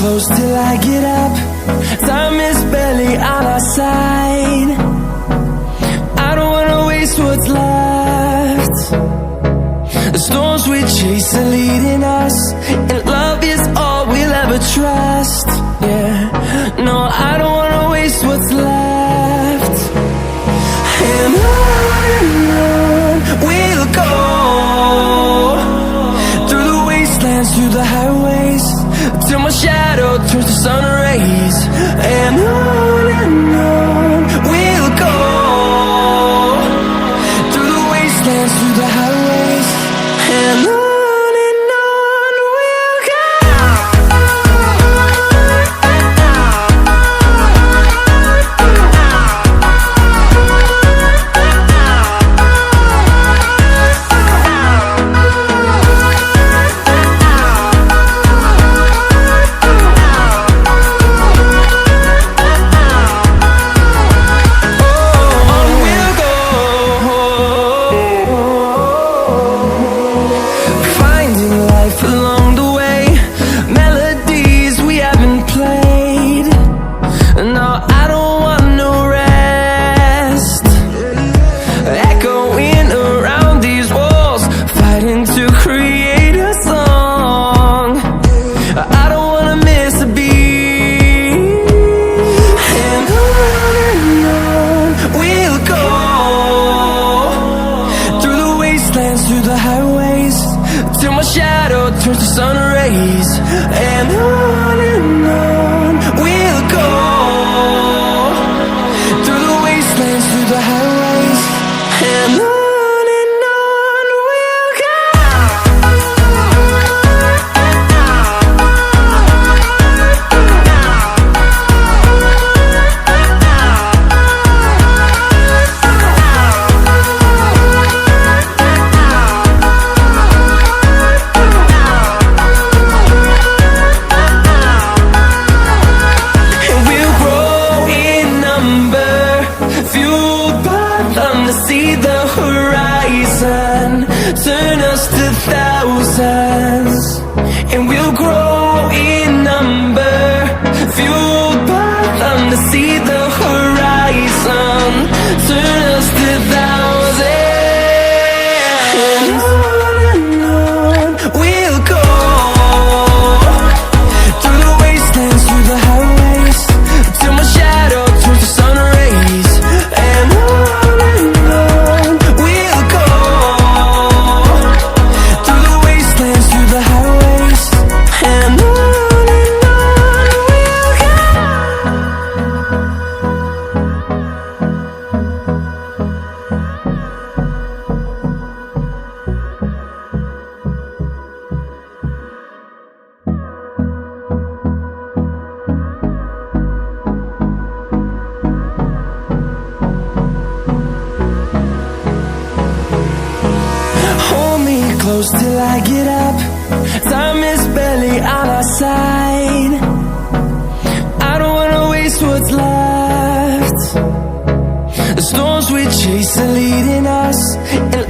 close till I get up. Time is barely on our side. I don't wanna waste what's left. The storms we chase are leading us, and love is all we'll ever trust. Yeah, no, I don't wanna waste what's left. And on we'll go, through the wastelands, through the highways, till my shadow turns to sun rays. And on we'll go, through the wastelands, through the highways, and on we'll go. Through the highways, till my shadow turns to sun rays. And on we'll go, through the wastelands, through the highways, and on we'll go. See the horizon, turn us to thousands, and we'll grow in number, fueled by them to see the horizon, turn us to thousands. And on we'll go, through the wastelands, through the highways, till my shadow turns to sun rays. And close till I get up. Time is barely on our side. I don't wanna waste what's left. The storms we chase are leading us, and